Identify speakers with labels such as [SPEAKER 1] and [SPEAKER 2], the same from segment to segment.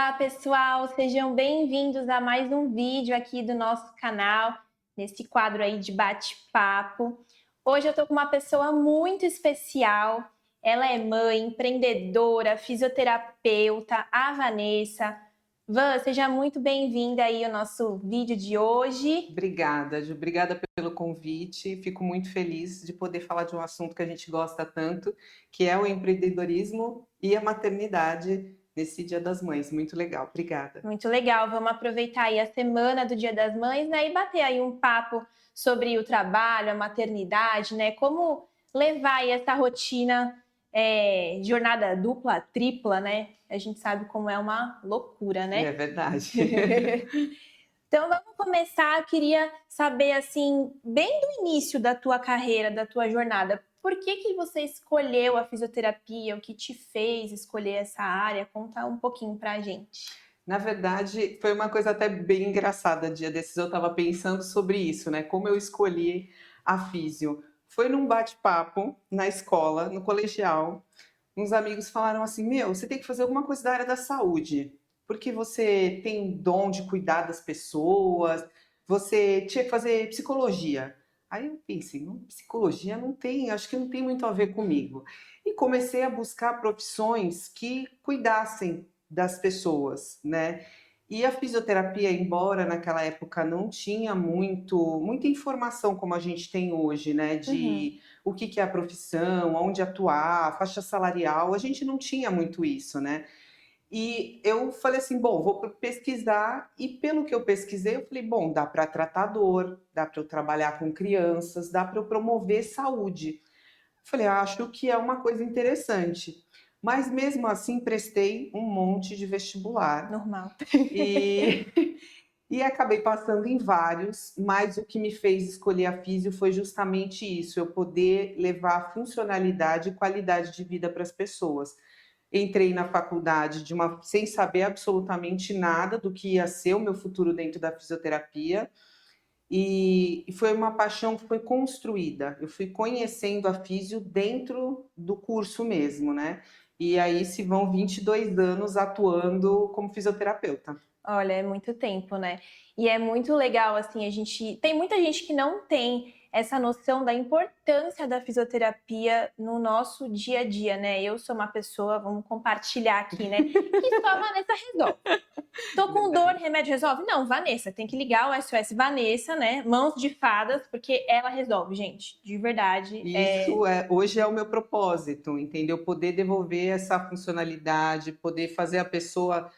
[SPEAKER 1] Olá, pessoal! Sejam bem-vindos a mais um vídeo aqui do nosso canal, nesse quadro aí de bate-papo. Hoje eu tô com uma pessoa muito especial. Ela é mãe, empreendedora, fisioterapeuta, a Vanessa. Van, seja muito bem-vinda aí ao nosso vídeo de hoje.
[SPEAKER 2] Obrigada, Ju. Obrigada pelo convite. Fico muito feliz de poder falar de um assunto que a gente gosta tanto, que é o empreendedorismo e a maternidade nesse Dia das Mães. Muito legal. Obrigada.
[SPEAKER 1] Muito legal, vamos aproveitar aí a semana do Dia das Mães, né, e bater aí um papo sobre o trabalho, a maternidade, né, como levar aí essa rotina, jornada dupla, tripla, né, a gente sabe como é uma loucura,
[SPEAKER 2] É
[SPEAKER 1] né?
[SPEAKER 2] verdade.
[SPEAKER 1] Então vamos começar, eu queria saber assim, bem do início da tua carreira, da tua jornada, por que você escolheu a fisioterapia, o que te fez escolher essa área? Conta um pouquinho pra gente.
[SPEAKER 2] Na verdade, foi uma coisa até bem engraçada. Dia desses eu estava pensando sobre isso, né? Como eu escolhi a físio. Foi num bate-papo na escola, no colegial. Uns amigos falaram assim: Meu, você tem que fazer alguma coisa da área da saúde, porque você tem o dom de cuidar das pessoas, você tinha que fazer psicologia. Aí eu pensei: não, psicologia não tem, acho que não tem muito a ver comigo. E comecei a buscar profissões que cuidassem das pessoas, né? E a fisioterapia, embora naquela época não tinha muita informação como a gente tem hoje, né?
[SPEAKER 1] Uhum.
[SPEAKER 2] De o que que é a profissão, onde atuar, faixa salarial, a gente não tinha muito isso, né? E eu falei assim, bom, vou pesquisar, e pelo que eu pesquisei, eu falei, bom, dá para tratar dor, dá para eu trabalhar com crianças, dá para eu promover saúde. Falei, acho que é uma coisa interessante. Mas mesmo assim, prestei um monte de vestibular
[SPEAKER 1] Normal.
[SPEAKER 2] e e acabei passando em vários, mas o que me fez escolher a físio foi justamente isso, eu poder levar funcionalidade e qualidade de vida para as pessoas. Entrei na faculdade sem saber absolutamente nada do que ia ser o meu futuro dentro da fisioterapia, e foi uma paixão que foi construída. Eu fui conhecendo a físio dentro do curso mesmo, né? E aí se vão 22 anos atuando como fisioterapeuta.
[SPEAKER 1] Olha, é muito tempo, né? E é muito legal, assim, a gente. Tem muita gente que não tem essa noção da importância da fisioterapia no nosso dia a dia, né? Eu sou uma pessoa, vamos compartilhar aqui, né? Que só a Vanessa resolve. Tô com dor,
[SPEAKER 2] Verdade.
[SPEAKER 1] remédio resolve? Não, Vanessa, tem que ligar o SOS Vanessa, né? Mãos de fadas, porque ela resolve, gente. De verdade.
[SPEAKER 2] E isso hoje é o meu propósito, entendeu? Poder devolver essa funcionalidade, poder fazer a pessoa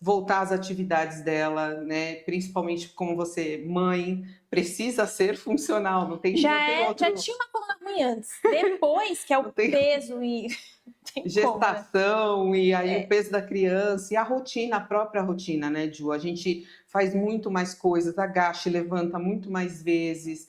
[SPEAKER 2] voltar às atividades dela, né? Principalmente como você, mãe, precisa ser funcional, não tem
[SPEAKER 1] Já
[SPEAKER 2] outro,
[SPEAKER 1] tinha uma coluna ruim antes. Depois, que é o
[SPEAKER 2] não tem
[SPEAKER 1] peso e. Não tem como, né?
[SPEAKER 2] gestação, e aí o
[SPEAKER 1] É.
[SPEAKER 2] peso da criança, e a rotina, a própria rotina, né, Ju? A gente faz muito mais coisas, agacha e levanta muito mais vezes,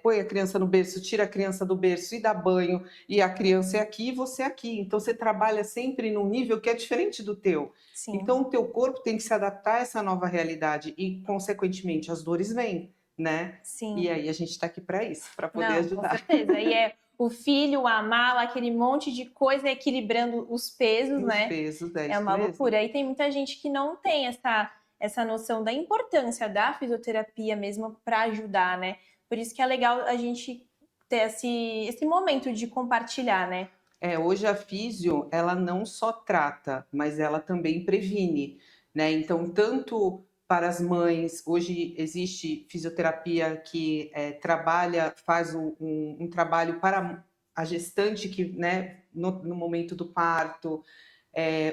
[SPEAKER 2] põe a criança no berço, tira a criança do berço e dá banho, e a criança é aqui e você é aqui. Então você trabalha sempre num nível que é diferente do teu.
[SPEAKER 1] Sim.
[SPEAKER 2] Então o teu corpo tem que se adaptar a essa nova realidade e, consequentemente, as dores vêm, né? E
[SPEAKER 1] Sim.
[SPEAKER 2] aí a gente está aqui para isso, para poder
[SPEAKER 1] Não, com
[SPEAKER 2] ajudar.
[SPEAKER 1] certeza. E é o filho, a mala, aquele monte de coisa equilibrando os pesos,
[SPEAKER 2] Os
[SPEAKER 1] né?
[SPEAKER 2] pesos, é
[SPEAKER 1] É
[SPEAKER 2] isso
[SPEAKER 1] uma
[SPEAKER 2] mesmo.
[SPEAKER 1] loucura. E tem muita gente que não tem essa noção da importância da fisioterapia mesmo para ajudar, né? Por isso que é legal a gente ter esse momento de compartilhar, né?
[SPEAKER 2] Hoje a físio, ela não só trata, mas ela também previne, né? Então, tanto para as mães, hoje existe fisioterapia que faz um trabalho para a gestante que, né, no momento do parto,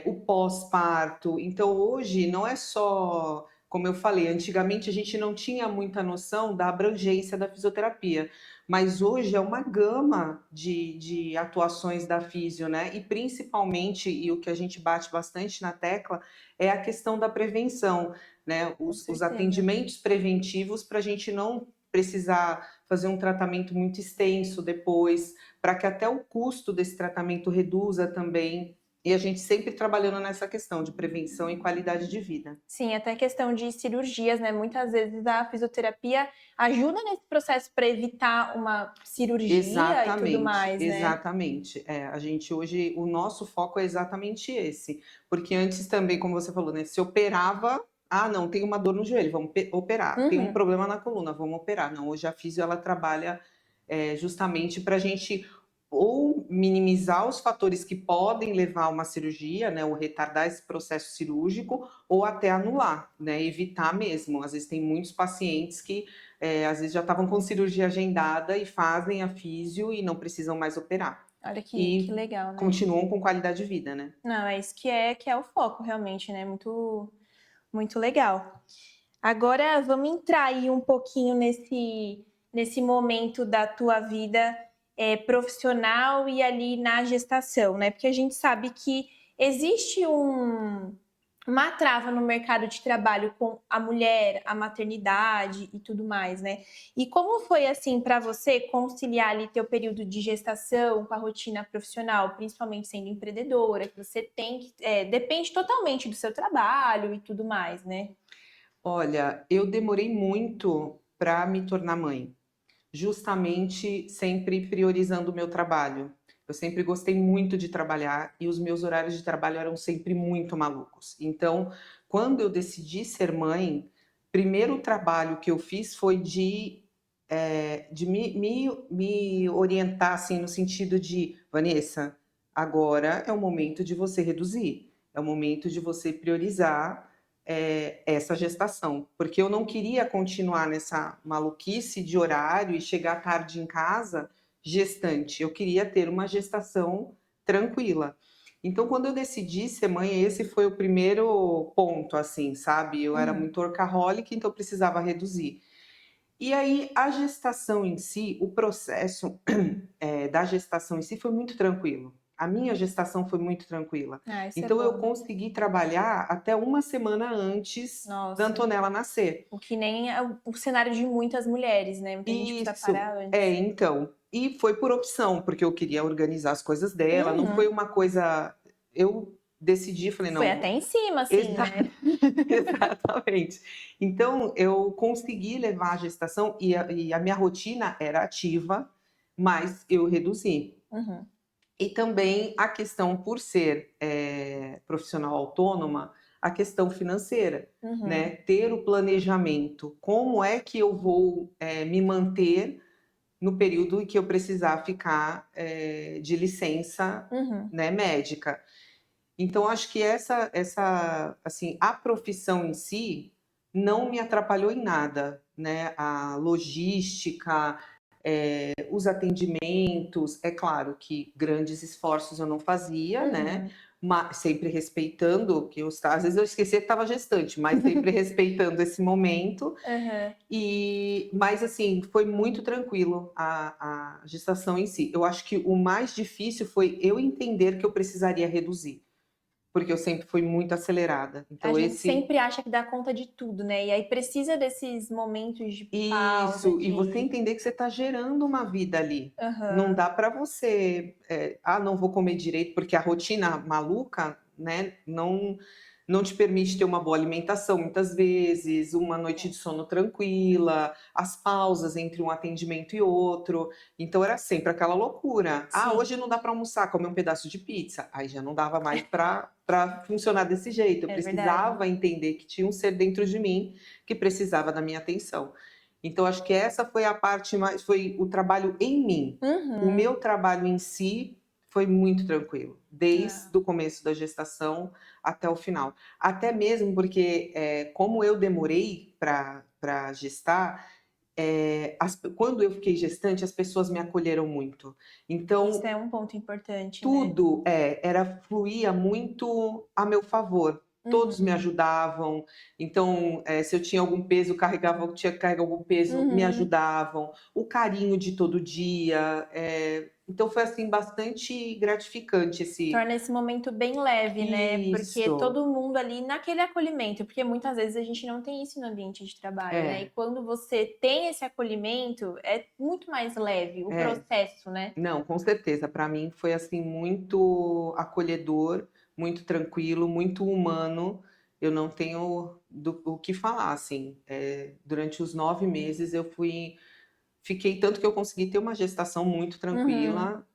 [SPEAKER 2] o pós-parto. Então, hoje não é só, como eu falei, antigamente a gente não tinha muita noção da abrangência da fisioterapia, mas hoje é uma gama de atuações da físio, né? E principalmente, e o que a gente bate bastante na tecla, é a questão da prevenção, né?
[SPEAKER 1] Com
[SPEAKER 2] Os
[SPEAKER 1] certeza.
[SPEAKER 2] atendimentos preventivos para a gente não precisar fazer um tratamento muito extenso depois, para que até o custo desse tratamento reduza também. E a gente sempre trabalhando nessa questão de prevenção e qualidade de vida.
[SPEAKER 1] Sim, até questão de cirurgias, né? Muitas vezes a fisioterapia ajuda nesse processo para evitar uma cirurgia e tudo
[SPEAKER 2] Exatamente,
[SPEAKER 1] mais, né?
[SPEAKER 2] exatamente. É, a gente hoje, o nosso foco é exatamente esse. Porque antes também, como você falou, né, se operava, ah, não, tem uma dor no joelho, vamos operar. Tem um
[SPEAKER 1] Uhum.
[SPEAKER 2] problema na coluna, vamos operar. Não, hoje a fisio, ela trabalha justamente para a gente ou minimizar os fatores que podem levar a uma cirurgia, né, ou retardar esse processo cirúrgico, ou até anular, né, evitar mesmo. Às vezes tem muitos pacientes que às vezes já estavam com cirurgia agendada e fazem a físio e não precisam mais operar.
[SPEAKER 1] Olha que
[SPEAKER 2] E
[SPEAKER 1] legal, né?
[SPEAKER 2] continuam com qualidade de vida, né?
[SPEAKER 1] Não, é isso que é o foco, realmente, né? Muito, muito legal. Agora vamos entrar aí um pouquinho nesse momento da tua vida profissional e ali na gestação, né? Porque a gente sabe que existe uma trava no mercado de trabalho com a mulher, a maternidade e tudo mais, né? E como foi assim para você conciliar ali teu período de gestação com a rotina profissional, principalmente sendo empreendedora, que você tem que depende totalmente do seu trabalho e tudo mais, né?
[SPEAKER 2] Olha, eu demorei muito para me tornar mãe, justamente sempre priorizando o meu trabalho. Eu sempre gostei muito de trabalhar e os meus horários de trabalho eram sempre muito malucos. Então, quando eu decidi ser mãe, primeiro trabalho que eu fiz foi de me orientar assim, no sentido de, Vanessa, agora é o momento de você reduzir, é o momento de você priorizar essa gestação, porque eu não queria continuar nessa maluquice de horário e chegar tarde em casa gestante. Eu queria ter uma gestação tranquila. Então, quando eu decidi ser mãe, esse foi o primeiro ponto, assim, sabe? Eu era
[SPEAKER 1] Uhum.
[SPEAKER 2] muito workaholic, então eu precisava reduzir. E aí, a gestação em si, o processo da gestação em si foi muito tranquilo. A minha gestação foi muito tranquila.
[SPEAKER 1] Ah, isso é
[SPEAKER 2] Então, eu
[SPEAKER 1] bom.
[SPEAKER 2] consegui trabalhar até uma semana antes da
[SPEAKER 1] Nossa,
[SPEAKER 2] Antonella nascer.
[SPEAKER 1] o que nem é o cenário de muitas mulheres, né? Muita gente precisa
[SPEAKER 2] Isso,
[SPEAKER 1] parar antes.
[SPEAKER 2] então. E foi por opção, porque eu queria organizar as coisas dela, não foi
[SPEAKER 1] Uhum.
[SPEAKER 2] uma coisa. Eu decidi, falei,
[SPEAKER 1] Foi
[SPEAKER 2] não,
[SPEAKER 1] até em cima, assim, né?
[SPEAKER 2] exatamente. Então, eu consegui levar a gestação e a minha rotina era ativa, mas eu reduzi.
[SPEAKER 1] Uhum.
[SPEAKER 2] E também a questão, por ser profissional autônoma, a questão financeira, né?
[SPEAKER 1] Uhum.
[SPEAKER 2] Ter o planejamento. Como é que eu vou me manter no período em que eu precisar ficar de licença,
[SPEAKER 1] Uhum.
[SPEAKER 2] né, médica? Então, acho que assim, a profissão em si não me atrapalhou em nada, né? A logística, os atendimentos, é claro que grandes esforços eu não fazia, né?
[SPEAKER 1] Uhum.
[SPEAKER 2] Mas sempre respeitando, que às vezes eu esquecia que estava gestante, mas sempre respeitando esse momento.
[SPEAKER 1] Uhum.
[SPEAKER 2] Mas assim, foi muito tranquilo a gestação em si. Eu acho que o mais difícil foi eu entender que eu precisaria reduzir, porque eu sempre fui muito acelerada.
[SPEAKER 1] A
[SPEAKER 2] Então,
[SPEAKER 1] gente
[SPEAKER 2] esse.
[SPEAKER 1] sempre acha que dá conta de tudo, né? E aí precisa desses momentos de pausa,
[SPEAKER 2] Isso, e você
[SPEAKER 1] de.
[SPEAKER 2] entender que você está gerando uma vida ali. Não
[SPEAKER 1] Aham.
[SPEAKER 2] dá para você, não vou comer direito, porque a rotina maluca, né, não te permite ter uma boa alimentação muitas vezes, uma noite
[SPEAKER 1] É.
[SPEAKER 2] de sono tranquila, as pausas entre um atendimento e outro. Então era sempre aquela loucura. Ah,
[SPEAKER 1] Sim,
[SPEAKER 2] hoje não dá para almoçar, comer um pedaço de pizza. Aí já não dava mais para funcionar desse jeito. Eu
[SPEAKER 1] é verdade.
[SPEAKER 2] precisava entender que tinha um ser dentro de mim que precisava da minha atenção. Então, acho que essa foi a parte mais, foi o trabalho em mim. O
[SPEAKER 1] Uhum.
[SPEAKER 2] meu trabalho em si foi muito tranquilo,
[SPEAKER 1] Ah.
[SPEAKER 2] desde o começo da gestação até o final. Até mesmo porque, como eu demorei para gestar, quando eu fiquei gestante, as pessoas me acolheram muito.
[SPEAKER 1] Isso
[SPEAKER 2] Então,
[SPEAKER 1] é um ponto importante, né?
[SPEAKER 2] tudo fluía muito a meu favor. Todos me
[SPEAKER 1] Uhum.
[SPEAKER 2] ajudavam. Então, se eu tinha algum peso, tinha que carregar algum peso, me
[SPEAKER 1] Uhum.
[SPEAKER 2] ajudavam. O carinho de todo dia. Então, foi assim bastante gratificante esse.
[SPEAKER 1] Torna esse momento bem leve, né? Porque
[SPEAKER 2] Isso.
[SPEAKER 1] todo mundo ali naquele acolhimento, porque muitas vezes a gente não tem isso no ambiente de trabalho, né? E
[SPEAKER 2] É,
[SPEAKER 1] quando você tem esse acolhimento, é muito mais leve o
[SPEAKER 2] é.
[SPEAKER 1] processo, né?
[SPEAKER 2] Não, com certeza. Para mim foi assim muito acolhedor, muito tranquilo, muito humano. Eu não tenho o que falar, assim. Durante os 9 meses fiquei tanto que eu consegui ter uma gestação muito
[SPEAKER 1] Uhum.
[SPEAKER 2] tranquila,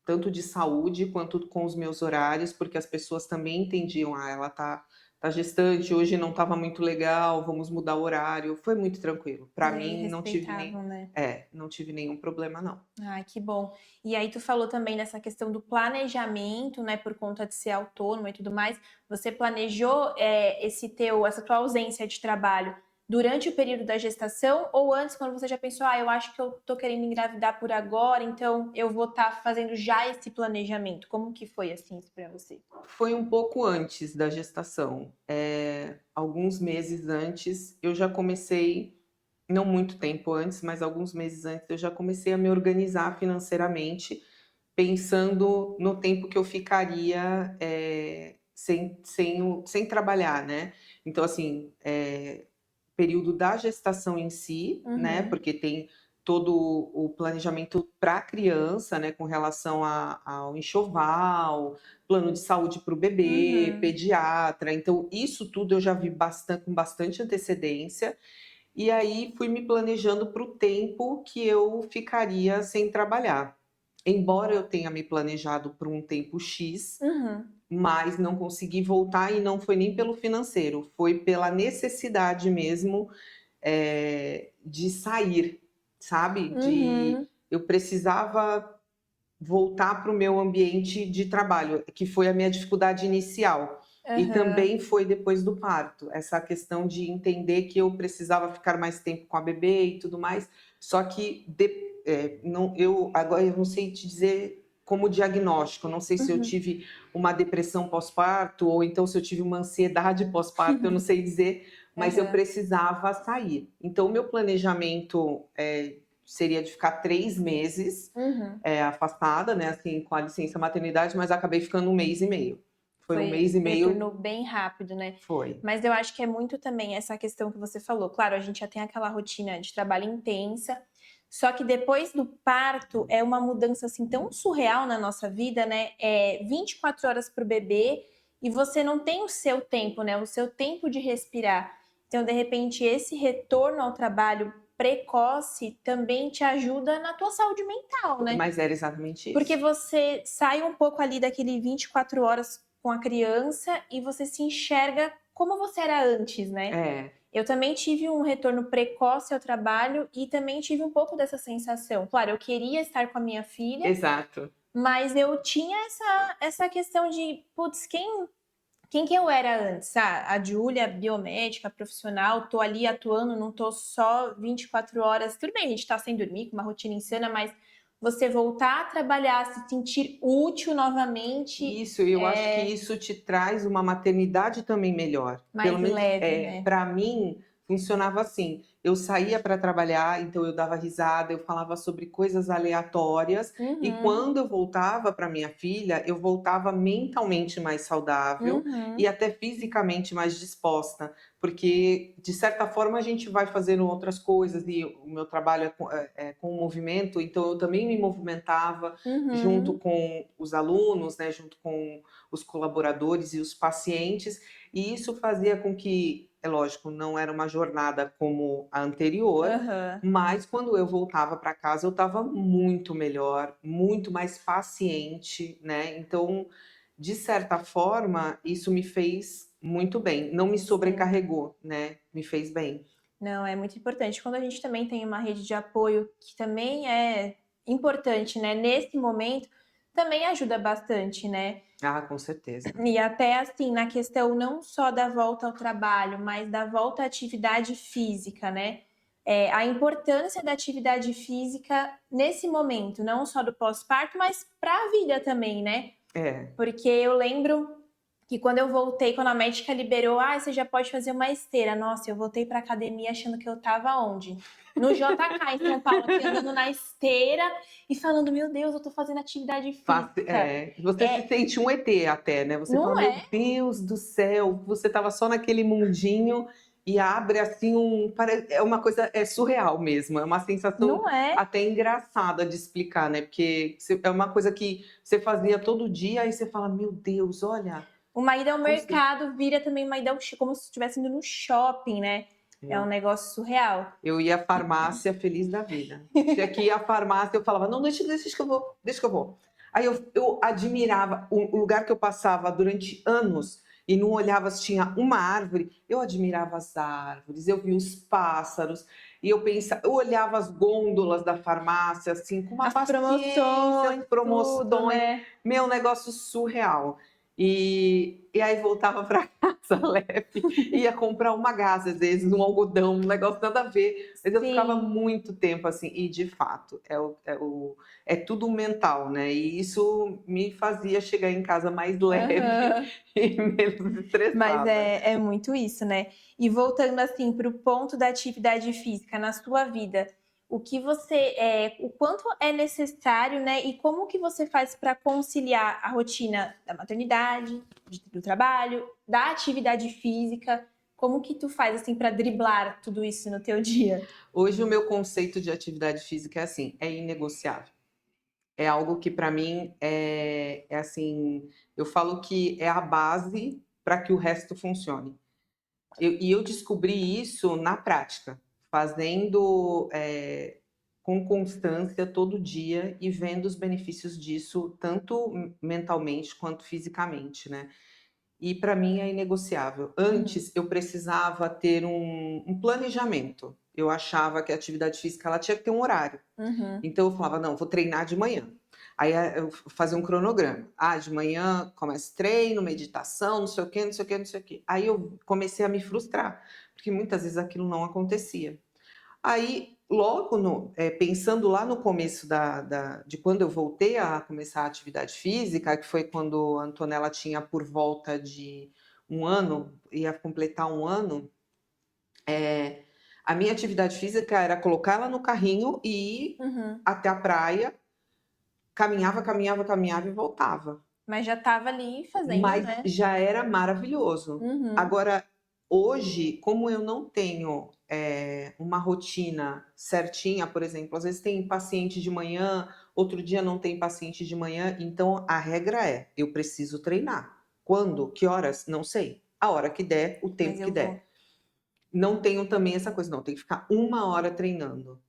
[SPEAKER 2] tanto de saúde quanto com os meus horários, porque as pessoas também entendiam, ela tá gestante, hoje não estava muito legal, vamos mudar o horário. Foi muito tranquilo. Para
[SPEAKER 1] E aí
[SPEAKER 2] mim,
[SPEAKER 1] respeitavam, né?
[SPEAKER 2] não tive nenhum problema, não.
[SPEAKER 1] Ai, que bom. E aí tu falou também dessa questão do planejamento, né, por conta de ser autônoma e tudo mais. Você planejou, essa tua ausência de trabalho durante o período da gestação ou antes, quando você já pensou: eu acho que eu tô querendo engravidar por agora, então eu vou estar fazendo já esse planejamento"? Como que foi, assim, isso pra você?
[SPEAKER 2] Foi um pouco antes da gestação. Alguns meses antes, eu já comecei, não muito tempo antes, mas alguns meses antes, eu já comecei a me organizar financeiramente, pensando no tempo que eu ficaria sem trabalhar, né? Então, assim, período da gestação em si, né?
[SPEAKER 1] Uhum,
[SPEAKER 2] Porque tem todo o planejamento para a criança, né? Com relação ao enxoval, plano de saúde para o bebê,
[SPEAKER 1] uhum.
[SPEAKER 2] pediatra. Então, isso tudo eu já vi com bastante antecedência. E aí fui me planejando para o tempo que eu ficaria sem trabalhar. Embora eu tenha me planejado por um tempo X,
[SPEAKER 1] Uhum,
[SPEAKER 2] mas não consegui voltar e não foi nem pelo financeiro, foi pela necessidade mesmo, de sair, sabe?
[SPEAKER 1] uhum,
[SPEAKER 2] Eu precisava voltar para o meu ambiente de trabalho, que foi a minha dificuldade inicial. E
[SPEAKER 1] aham.
[SPEAKER 2] também foi depois do parto, essa questão de entender que eu precisava ficar mais tempo com a bebê e tudo mais. Só que não, agora eu não sei te dizer como diagnóstico, não sei se eu
[SPEAKER 1] Uhum.
[SPEAKER 2] tive uma depressão pós-parto ou então se eu tive uma ansiedade pós-parto, eu não sei dizer, mas eu
[SPEAKER 1] Aham.
[SPEAKER 2] precisava sair. Então, o meu planejamento seria de ficar 3 meses
[SPEAKER 1] Uhum.
[SPEAKER 2] afastada, né, assim, com a licença maternidade, mas acabei ficando 1 mês e meio. Foi um
[SPEAKER 1] Foi
[SPEAKER 2] mês e
[SPEAKER 1] retornou
[SPEAKER 2] meio,
[SPEAKER 1] bem rápido, né.
[SPEAKER 2] foi.
[SPEAKER 1] Mas eu acho que é muito também essa questão que você falou. Claro, a gente já tem aquela rotina de trabalho intensa, só que depois do parto é uma mudança, assim, tão surreal na nossa vida, né, 24 horas para o bebê e você não tem o seu tempo, né, o seu tempo de respirar. Então, de repente, esse retorno ao trabalho precoce também te ajuda na tua saúde mental, né.
[SPEAKER 2] Mas era exatamente
[SPEAKER 1] Porque
[SPEAKER 2] isso.
[SPEAKER 1] você sai um pouco ali daquele 24 horas com a criança e você se enxerga como você era antes, né.
[SPEAKER 2] É,
[SPEAKER 1] Eu também tive um retorno precoce ao trabalho e também tive um pouco dessa sensação. Claro, eu queria estar com a minha filha,
[SPEAKER 2] exato.
[SPEAKER 1] mas eu tinha essa questão de: "Putz, quem que eu era antes? A Júlia biomédica, profissional, tô ali atuando, não tô só 24 horas". Tudo bem, a gente tá sem dormir, com uma rotina insana, mas você voltar a trabalhar, se sentir útil novamente,
[SPEAKER 2] Isso, eu acho que
[SPEAKER 1] é
[SPEAKER 2] isso te traz uma maternidade também melhor. Pelo
[SPEAKER 1] mais
[SPEAKER 2] menos,
[SPEAKER 1] leve, né.
[SPEAKER 2] para mim, funcionava assim. Eu saía para trabalhar, então eu dava risada, eu falava sobre coisas aleatórias, e
[SPEAKER 1] Uhum,
[SPEAKER 2] quando eu voltava para minha filha, eu voltava mentalmente mais saudável e
[SPEAKER 1] uhum,
[SPEAKER 2] até fisicamente mais disposta, porque de certa forma a gente vai fazendo outras coisas e o meu trabalho é com o movimento, então eu também me movimentava junto
[SPEAKER 1] uhum.
[SPEAKER 2] com os alunos, né, junto com os colaboradores e os pacientes, e isso fazia com que, é lógico, não era uma jornada como a anterior,
[SPEAKER 1] Aham.
[SPEAKER 2] mas quando eu voltava para casa eu estava muito melhor, muito mais paciente, né? Então, de certa forma, isso me fez muito bem, não me
[SPEAKER 1] Sim.
[SPEAKER 2] sobrecarregou, né? Me fez bem.
[SPEAKER 1] Não, é muito importante. Quando a gente também tem uma rede de apoio, que também é importante, né, nesse momento, também ajuda bastante, né.
[SPEAKER 2] Ah, com certeza.
[SPEAKER 1] E até, assim, na questão não só da volta ao trabalho, mas da volta à atividade física, né. A importância da atividade física nesse momento, não só do pós-parto, mas para a vida também, né.
[SPEAKER 2] É.
[SPEAKER 1] Porque eu lembro que quando eu voltei, quando a médica liberou: você já pode fazer uma esteira". Nossa, eu voltei pra academia achando que eu estava onde? No JK em São Paulo, aqui andando na esteira e falando: "Meu Deus, eu tô fazendo atividade física".
[SPEAKER 2] Você se
[SPEAKER 1] É,
[SPEAKER 2] sente um ET até, né, você fala:
[SPEAKER 1] não
[SPEAKER 2] "Meu
[SPEAKER 1] é?
[SPEAKER 2] Deus do céu", você estava só naquele mundinho e abre assim é uma coisa surreal mesmo, é uma sensação
[SPEAKER 1] Não é?
[SPEAKER 2] até engraçada de explicar, né? Porque é uma coisa que você fazia todo dia, aí você fala, meu Deus, olha,
[SPEAKER 1] Uma ida ao
[SPEAKER 2] consegui.
[SPEAKER 1] mercado vira também uma ida como se estivesse indo no shopping, né? É um negócio surreal.
[SPEAKER 2] Eu ia à farmácia feliz da vida. Tinha que ir à farmácia, eu falava, não, deixa que eu vou, deixa que eu vou. Aí eu admirava o lugar que eu passava durante anos e não olhava se tinha uma árvore, eu admirava as árvores, eu via os pássaros, e eu pensava, eu olhava as gôndolas da farmácia, assim, com uma
[SPEAKER 1] As
[SPEAKER 2] paciência, as
[SPEAKER 1] promoções, tudo,
[SPEAKER 2] promoções,
[SPEAKER 1] né?
[SPEAKER 2] meu negócio surreal. E aí voltava para casa leve, ia comprar uma gás, às vezes, um algodão, um negócio nada a ver. Mas eu ficava
[SPEAKER 1] Sim.
[SPEAKER 2] muito tempo assim, e de fato, é tudo mental, né? E isso me fazia chegar em casa mais leve
[SPEAKER 1] Aham.
[SPEAKER 2] e menos
[SPEAKER 1] Mas
[SPEAKER 2] estressada.
[SPEAKER 1] é muito isso, né? E voltando assim para o ponto da atividade física na sua vida, o quanto é necessário, né? E como que você faz para conciliar a rotina da maternidade, do trabalho, da atividade física? Como que tu faz assim para driblar tudo isso no teu dia?
[SPEAKER 2] Hoje o meu conceito de atividade física é assim, é inegociável. É algo que para mim é assim, eu falo que é a base para que o resto funcione. Eu descobri isso na prática, fazendo com constância todo dia e vendo os benefícios disso, tanto mentalmente quanto fisicamente, né? E para mim é inegociável.
[SPEAKER 1] Uhum.
[SPEAKER 2] Antes eu precisava ter um planejamento. Eu achava que a atividade física ela tinha que ter um horário.
[SPEAKER 1] Uhum.
[SPEAKER 2] Então eu falava, não, vou treinar de manhã. Aí eu fazia um cronograma. Ah, de manhã começa treino, meditação, não sei o quê, não sei o quê, não sei o quê. Aí eu comecei a me frustrar, porque muitas vezes aquilo não acontecia. Aí, logo pensando lá no começo de quando eu voltei a começar a atividade física, que foi quando a Antonella tinha por volta de um ano, ia completar um ano, a minha atividade física era colocar ela no carrinho e ir
[SPEAKER 1] Uhum.
[SPEAKER 2] até a praia, caminhava, caminhava, caminhava e voltava.
[SPEAKER 1] Mas já estava ali fazendo,
[SPEAKER 2] Mas
[SPEAKER 1] né?
[SPEAKER 2] já era maravilhoso.
[SPEAKER 1] Uhum.
[SPEAKER 2] Agora, hoje, como eu não tenho uma rotina certinha, por exemplo, às vezes tem paciente de manhã, outro dia não tem paciente de manhã, então a regra é: eu preciso treinar. Quando? Que horas? Não sei. A hora que der, o
[SPEAKER 1] Mas
[SPEAKER 2] tempo que
[SPEAKER 1] eu vou.
[SPEAKER 2] der. Não tenho também essa coisa, não, tem que ficar uma hora treinando.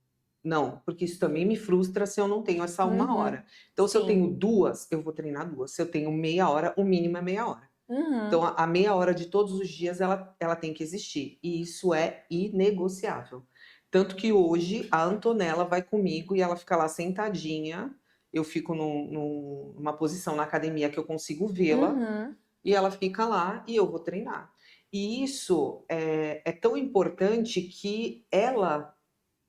[SPEAKER 2] Não, porque isso também me frustra se eu não tenho essa uma
[SPEAKER 1] Uhum.
[SPEAKER 2] hora. Então, se eu
[SPEAKER 1] Sim.
[SPEAKER 2] tenho duas, eu vou treinar duas. Se eu tenho meia hora, o mínimo é meia hora. Então,
[SPEAKER 1] Uhum.
[SPEAKER 2] a meia hora de todos os dias, ela tem que existir. E isso é inegociável. Tanto que hoje, a Antonella vai comigo e ela fica lá sentadinha. Eu fico numa posição na academia que eu consigo vê-la.
[SPEAKER 1] Uhum.
[SPEAKER 2] E ela fica lá e eu vou treinar. E isso é tão importante que ela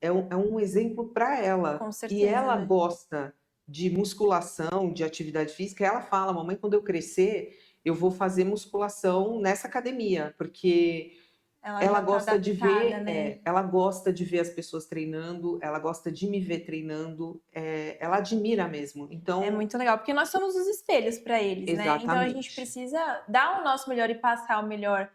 [SPEAKER 2] é um exemplo para ela.
[SPEAKER 1] Com
[SPEAKER 2] E
[SPEAKER 1] certeza,
[SPEAKER 2] ela
[SPEAKER 1] né?
[SPEAKER 2] gosta de musculação, de atividade física. Ela fala, mamãe, quando eu crescer, eu vou fazer musculação nessa academia, porque
[SPEAKER 1] Ela
[SPEAKER 2] ela
[SPEAKER 1] já tá
[SPEAKER 2] gosta de
[SPEAKER 1] adaptada,
[SPEAKER 2] ver,
[SPEAKER 1] né?
[SPEAKER 2] ela gosta de ver as pessoas treinando, ela gosta de me ver treinando, ela admira mesmo.
[SPEAKER 1] É
[SPEAKER 2] Então,
[SPEAKER 1] muito legal, porque nós somos os espelhos para eles, né? Então a gente
[SPEAKER 2] exatamente.
[SPEAKER 1] precisa dar o nosso melhor e passar o melhor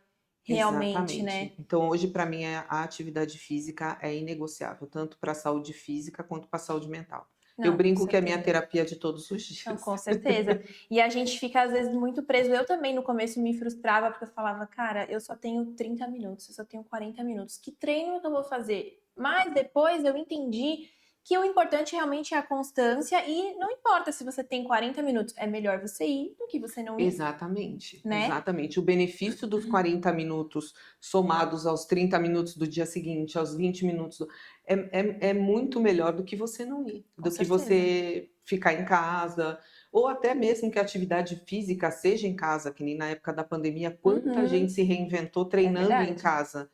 [SPEAKER 1] realmente, né?
[SPEAKER 2] Exatamente. Então, hoje, para mim, a atividade física é inegociável, tanto para a saúde física quanto para a saúde mental. Eu
[SPEAKER 1] Não, com
[SPEAKER 2] brinco que é a minha
[SPEAKER 1] certeza.
[SPEAKER 2] terapia de todos os
[SPEAKER 1] Não,
[SPEAKER 2] dias.
[SPEAKER 1] com certeza. E a gente fica, às vezes, muito preso. Eu também, no começo, me frustrava, porque eu falava, cara, eu só tenho 30 minutos, eu só tenho 40 minutos. Que treino que eu vou fazer? Mas depois eu entendi que o importante realmente é a constância e não importa se você tem 40 minutos, é melhor você ir do que você não ir,
[SPEAKER 2] Exatamente,
[SPEAKER 1] né?
[SPEAKER 2] exatamente. O benefício dos 40 minutos somados aos 30 minutos do dia seguinte, aos 20 minutos, é muito melhor do que você não ir,
[SPEAKER 1] Com
[SPEAKER 2] do que
[SPEAKER 1] certeza.
[SPEAKER 2] você ficar em casa, ou até mesmo que a atividade física seja em casa, que nem na época da pandemia, quanta gente
[SPEAKER 1] Uhum,
[SPEAKER 2] se reinventou
[SPEAKER 1] é
[SPEAKER 2] treinando em
[SPEAKER 1] verdade.
[SPEAKER 2] casa.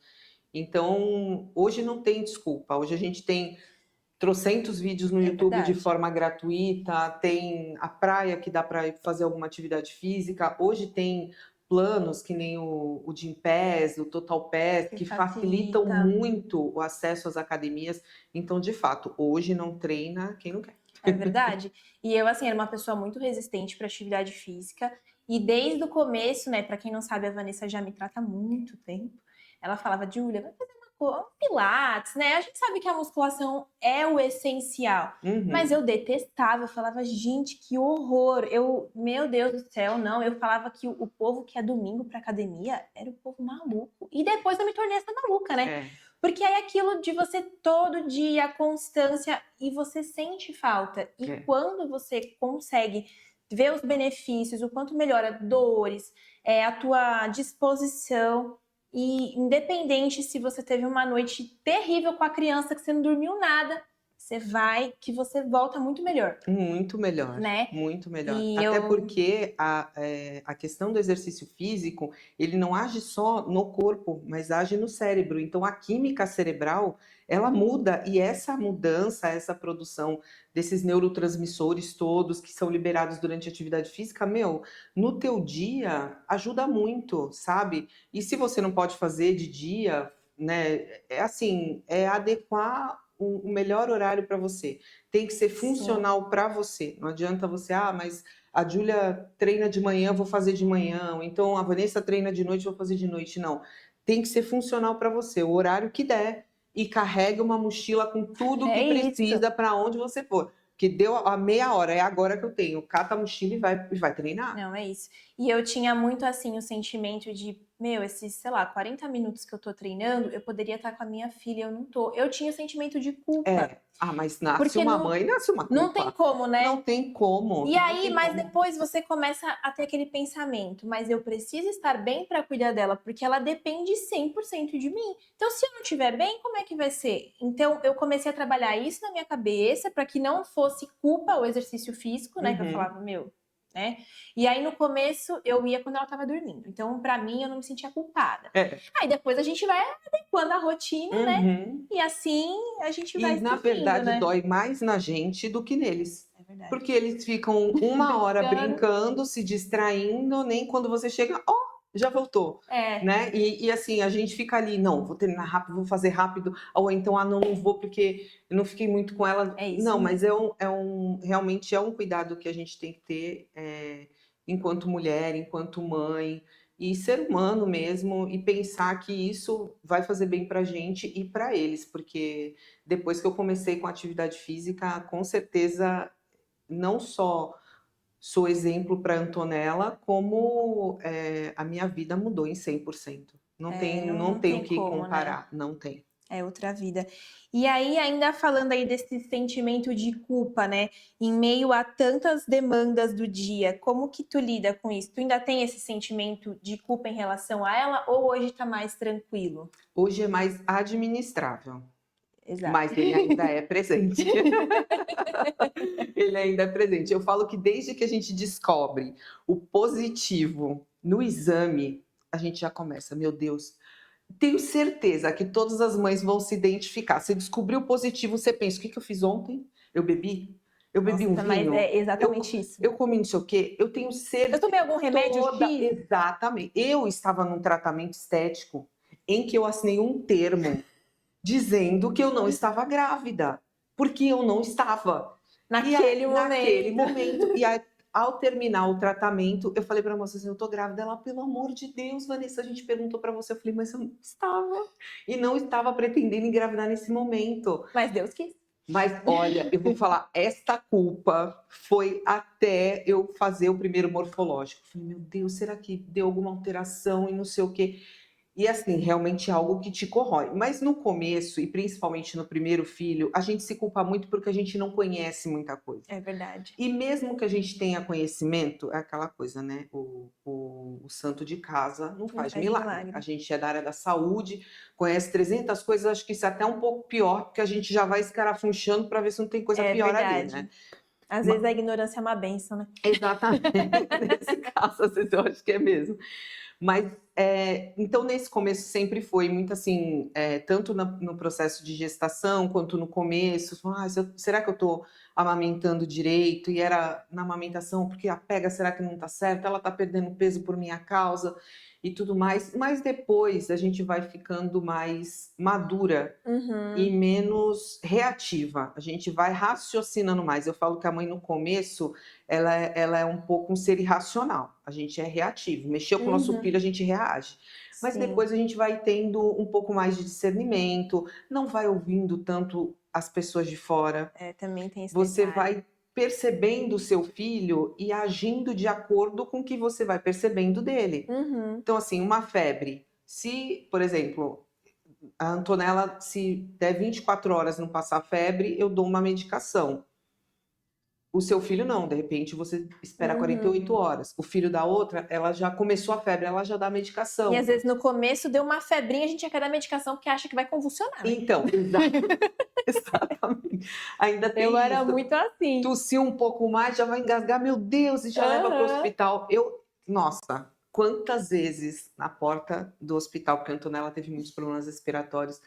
[SPEAKER 2] Então, hoje não tem desculpa. Hoje a gente tem trocentos vídeos no
[SPEAKER 1] É
[SPEAKER 2] YouTube de
[SPEAKER 1] verdade.
[SPEAKER 2] forma gratuita, tem a praia que dá para fazer alguma atividade física. Hoje tem planos que nem o Gympass, o Total Pass,
[SPEAKER 1] Que
[SPEAKER 2] que facilitam
[SPEAKER 1] facilita.
[SPEAKER 2] muito o acesso às academias. Então, de fato, hoje não treina quem não quer.
[SPEAKER 1] É verdade. E eu, assim, era uma pessoa muito resistente para atividade física. E desde o começo, né, para quem não sabe, a Vanessa já me trata há muito tempo. ela falava, Júlia, vai fazer um pilates, né? A gente sabe que a musculação é o essencial, mas eu detestava, eu falava, gente, que horror, meu Deus do céu, não, eu falava que o povo que é domingo pra academia era o povo maluco, e depois eu me tornei essa maluca, né? Porque é aquilo de você todo dia, a constância, e você sente falta, e quando você consegue ver os benefícios, o quanto melhora dores, a tua disposição, e independente se você teve uma noite terrível com a criança, que você não dormiu nada, que você volta muito melhor.
[SPEAKER 2] Muito melhor,
[SPEAKER 1] né?
[SPEAKER 2] muito melhor.
[SPEAKER 1] E
[SPEAKER 2] Até porque a questão do exercício físico, ele não age só no corpo, mas age no cérebro. Então, a química cerebral, ela muda, e essa mudança, essa produção desses neurotransmissores todos que são liberados durante a atividade física, no teu dia, ajuda muito, sabe? E se você não pode fazer de dia, né, é adequar o melhor horário para você. Tem que ser funcional para você. Não adianta você, mas a Júlia treina de manhã, vou fazer de manhã, ou então a Vanessa treina de noite, vou fazer de noite. Não. Tem que ser funcional para você, o horário que der. E carrega uma mochila com tudo que precisa para onde você for. Que deu a meia hora, é agora que eu tenho. Cata a mochila e vai treinar.
[SPEAKER 1] Não, é isso. E eu tinha muito, assim, o sentimento de, esses, 40 minutos que eu tô treinando, eu poderia estar com a minha filha, eu não tô. Eu tinha o sentimento de culpa.
[SPEAKER 2] Mas nasce uma mãe, nasce uma culpa.
[SPEAKER 1] Não tem como, né?
[SPEAKER 2] Não tem como.
[SPEAKER 1] E aí, depois você começa a ter aquele pensamento, mas eu preciso estar bem para cuidar dela, porque ela depende 100% de mim. Então, se eu não estiver bem, como é que vai ser? Então, eu comecei a trabalhar isso na minha cabeça, para que não fosse culpa o exercício físico, né? Que eu falava, né? E aí, no começo, eu ia quando ela estava dormindo. Então, para mim, eu não me sentia culpada. Aí, depois a gente vai adequando a rotina, né? E assim, a gente vai
[SPEAKER 2] na verdade, dói mais na gente do que neles.
[SPEAKER 1] É verdade.
[SPEAKER 2] Porque eles ficam uma hora brincando, se distraindo, nem quando você chega, já voltou. Né? E assim, a gente fica ali, não, vou treinar rápido, vou fazer rápido, ou então, não vou porque eu não fiquei muito com ela. Não, mas realmente é um cuidado que a gente tem que ter enquanto mulher, enquanto mãe, e ser humano mesmo, e pensar que isso vai fazer bem pra gente e pra eles, porque depois que eu comecei com atividade física, com certeza, não só sou exemplo para Antonella, como a minha vida mudou em 100%. Não tem o que comparar, né? Não tem.
[SPEAKER 1] É outra vida. E aí, ainda falando aí desse sentimento de culpa, né? Em meio a tantas demandas do dia, como que tu lida com isso? Tu ainda tem esse sentimento de culpa em relação a ela, ou hoje tá mais tranquilo?
[SPEAKER 2] Hoje é mais administrável.
[SPEAKER 1] Exato.
[SPEAKER 2] Mas ele ainda é presente. Ele ainda é presente. Eu falo que desde que a gente descobre o positivo no exame, a gente já começa, meu Deus, tenho certeza que todas as mães vão se identificar. Você descobriu o positivo, você pensa, o que eu fiz ontem? Eu bebi? Eu bebi um vinho?
[SPEAKER 1] Mas é exatamente isso.
[SPEAKER 2] Eu comi não sei o quê? Eu tenho certeza.
[SPEAKER 1] Eu tomei algum remédio?
[SPEAKER 2] Exatamente. Eu estava num tratamento estético em que eu assinei um termo dizendo que eu não estava grávida, porque eu não estava. Naquele momento. E aí, ao terminar o tratamento, eu falei para a moça assim, eu tô grávida. Ela, pelo amor de Deus, Vanessa, a gente perguntou para você. Eu falei, mas eu não estava. E não estava pretendendo engravidar nesse momento.
[SPEAKER 1] Mas Deus quis.
[SPEAKER 2] Mas olha, eu vou falar, esta culpa foi até eu fazer o primeiro morfológico. Eu falei, meu Deus, será que deu alguma alteração e não sei o quê? E assim, realmente é algo que te corrói. Mas no começo, e principalmente no primeiro filho, a gente se culpa muito porque a gente não conhece muita coisa.
[SPEAKER 1] É verdade.
[SPEAKER 2] E mesmo que a gente tenha conhecimento, é aquela coisa, né? O santo de casa não faz milagre. A gente é da área da saúde, conhece 300 coisas, acho que isso é até um pouco pior, porque a gente já vai escarafunchando para ver se não tem coisa pior ali, né?
[SPEAKER 1] Às vezes a ignorância é uma bênção, né?
[SPEAKER 2] Exatamente. Nesse caso, às vezes eu acho que é mesmo. Mas, então, nesse começo sempre foi muito assim, tanto no processo de gestação, quanto no começo, será que eu estou amamentando direito, e era na amamentação, porque a pega, será que não tá certo? Ela tá perdendo peso por minha causa e tudo mais. Mas depois a gente vai ficando mais madura e
[SPEAKER 1] Uhum.
[SPEAKER 2] menos reativa. A gente vai raciocinando mais. Eu falo que a mãe no começo, ela é um pouco um ser irracional. A gente é reativo. Mexeu com o nosso
[SPEAKER 1] Uhum.
[SPEAKER 2] filho, a gente reage. Mas
[SPEAKER 1] Sim.
[SPEAKER 2] depois a gente vai tendo um pouco mais de discernimento, não vai ouvindo tanto as pessoas de fora.
[SPEAKER 1] É, também tem esse
[SPEAKER 2] Você
[SPEAKER 1] detalhe.
[SPEAKER 2] vai percebendo o seu filho e agindo de acordo com o que você vai percebendo dele.
[SPEAKER 1] Uhum.
[SPEAKER 2] Então, assim, uma febre. Se, por exemplo, a Antonella, se der 24 horas e não passar febre, eu dou uma medicação. O seu filho não, de repente você espera
[SPEAKER 1] Uhum.
[SPEAKER 2] 48 horas. O filho da outra, ela já começou a febre, ela já dá
[SPEAKER 1] E
[SPEAKER 2] medicação.
[SPEAKER 1] às vezes no começo deu uma febrinha, a gente já quer dar medicação porque acha que vai convulsionar, né?
[SPEAKER 2] Então, exatamente. Ainda
[SPEAKER 1] Eu
[SPEAKER 2] tem
[SPEAKER 1] era
[SPEAKER 2] isso.
[SPEAKER 1] muito assim.
[SPEAKER 2] Tossir um pouco mais, já vai engasgar, meu Deus, e já leva para o
[SPEAKER 1] Aham.
[SPEAKER 2] hospital. Nossa, quantas vezes na porta do hospital, porque a Antonella teve muitos problemas respiratórios,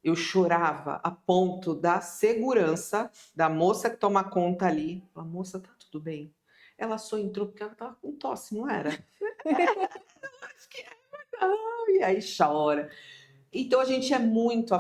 [SPEAKER 2] eu chorava a ponto da segurança, da moça que toma conta ali. A moça, tá tudo bem? Ela só entrou porque ela tava com tosse, não era? Acho que era. E aí chora. Então a gente é muito.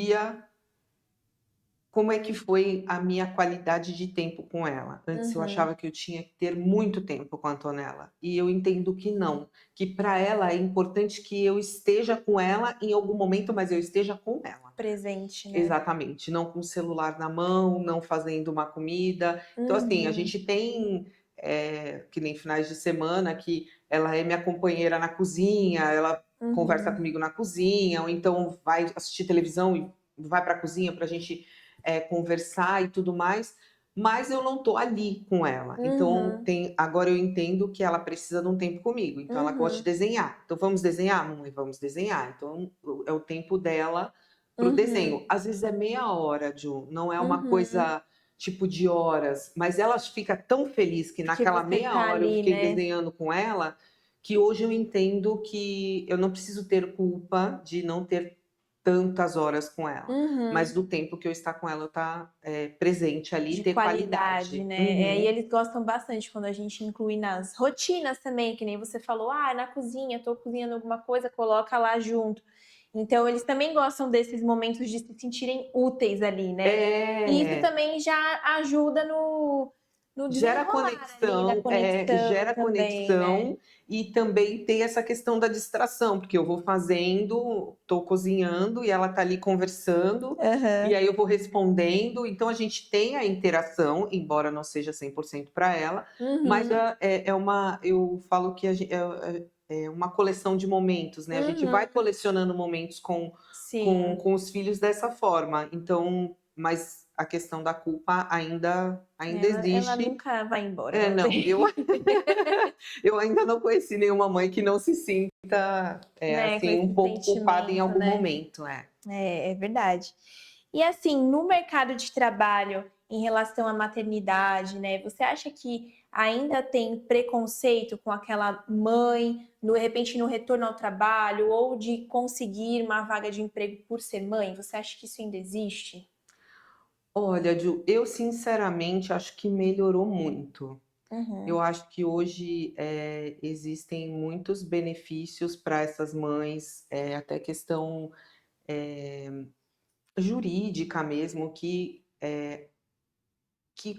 [SPEAKER 2] Como é que foi a minha qualidade de tempo com ela? Antes eu
[SPEAKER 1] Uhum.
[SPEAKER 2] achava que eu tinha que ter muito tempo com a Antonella, e eu entendo que não, que para ela é importante que eu esteja com ela em algum momento, mas eu esteja com ela.
[SPEAKER 1] Presente, né?
[SPEAKER 2] Exatamente, não com o celular na mão, não fazendo uma comida. Então, assim, a
[SPEAKER 1] Uhum.
[SPEAKER 2] gente tem, que nem finais de semana, que ela é minha companheira na cozinha, ela conversa
[SPEAKER 1] Uhum.
[SPEAKER 2] comigo na cozinha, ou então vai assistir televisão e vai para a cozinha para a gente conversar e tudo mais, mas eu não estou ali com ela. Então,
[SPEAKER 1] Uhum.
[SPEAKER 2] agora eu entendo que ela precisa de um tempo comigo. Então, ela gosta de
[SPEAKER 1] Uhum.
[SPEAKER 2] desenhar. Então, vamos desenhar? Mamãe, vamos desenhar. Então, é o tempo dela para o
[SPEAKER 1] Uhum.
[SPEAKER 2] desenho. Às vezes é meia hora, Ju, não é uma
[SPEAKER 1] Uhum.
[SPEAKER 2] coisa tipo de horas, mas ela fica tão feliz que
[SPEAKER 1] Porque
[SPEAKER 2] naquela
[SPEAKER 1] você
[SPEAKER 2] meia
[SPEAKER 1] tá
[SPEAKER 2] hora eu
[SPEAKER 1] ali,
[SPEAKER 2] fiquei
[SPEAKER 1] né?
[SPEAKER 2] desenhando com ela, que hoje eu entendo que eu não preciso ter culpa de não ter tantas horas com ela, mas
[SPEAKER 1] Uhum.
[SPEAKER 2] do tempo que eu estar com ela, eu estar presente ali,
[SPEAKER 1] De
[SPEAKER 2] ter
[SPEAKER 1] qualidade,
[SPEAKER 2] qualidade.
[SPEAKER 1] né? É, e
[SPEAKER 2] Uhum.
[SPEAKER 1] eles gostam bastante quando a gente inclui nas rotinas também, que nem você falou, ah, na cozinha, tô cozinhando alguma coisa, coloca lá junto. Então, eles também gostam desses momentos de se sentirem úteis ali, né? E isso
[SPEAKER 2] É,
[SPEAKER 1] também já ajuda no
[SPEAKER 2] gera
[SPEAKER 1] desenrolar ali da
[SPEAKER 2] conexão,
[SPEAKER 1] conexão
[SPEAKER 2] gera
[SPEAKER 1] também, né?
[SPEAKER 2] conexão e também tem essa questão da distração, porque eu vou fazendo, estou cozinhando e ela está ali conversando, e
[SPEAKER 1] Aham.
[SPEAKER 2] aí eu vou respondendo, então a gente tem a interação, embora não seja 100% para ela, mas
[SPEAKER 1] Uhum.
[SPEAKER 2] eu falo que é uma coleção de momentos, né? A gente
[SPEAKER 1] Uhum.
[SPEAKER 2] vai colecionando momentos
[SPEAKER 1] Sim.
[SPEAKER 2] com os filhos dessa forma, então, mas a questão da culpa ainda
[SPEAKER 1] Ela
[SPEAKER 2] existe.
[SPEAKER 1] nunca vai embora,
[SPEAKER 2] É,
[SPEAKER 1] ela
[SPEAKER 2] não,
[SPEAKER 1] tem,
[SPEAKER 2] eu ainda não conheci nenhuma mãe que não se sinta,
[SPEAKER 1] né, com
[SPEAKER 2] assim, um
[SPEAKER 1] esse
[SPEAKER 2] pouco culpada em
[SPEAKER 1] sentimento,
[SPEAKER 2] algum
[SPEAKER 1] né?
[SPEAKER 2] momento, é.
[SPEAKER 1] É verdade. E assim, no mercado de trabalho, em relação à maternidade, né? Você acha que ainda tem preconceito com aquela mãe, de repente no retorno ao trabalho, ou de conseguir uma vaga de emprego por ser mãe? Você acha que isso ainda existe?
[SPEAKER 2] Olha, Ju, eu sinceramente acho que melhorou muito. Eu
[SPEAKER 1] Uhum.
[SPEAKER 2] acho que hoje, existem muitos benefícios para essas mães, até questão, jurídica mesmo, que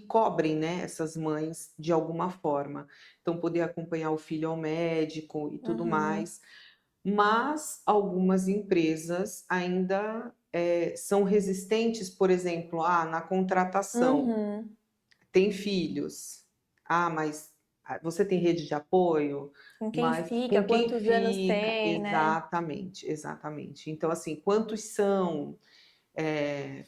[SPEAKER 2] cobrem, né, essas mães de alguma forma. Então, poder acompanhar o filho ao médico e tudo
[SPEAKER 1] Uhum.
[SPEAKER 2] mais. Mas algumas empresas ainda são resistentes, por exemplo, na contratação.
[SPEAKER 1] Uhum.
[SPEAKER 2] Tem filhos. Mas você tem rede de apoio?
[SPEAKER 1] Com quem
[SPEAKER 2] Mas
[SPEAKER 1] fica,
[SPEAKER 2] com quem
[SPEAKER 1] quantos anos
[SPEAKER 2] fica?
[SPEAKER 1] tem, né?
[SPEAKER 2] Exatamente, exatamente. Então, assim, quantos são?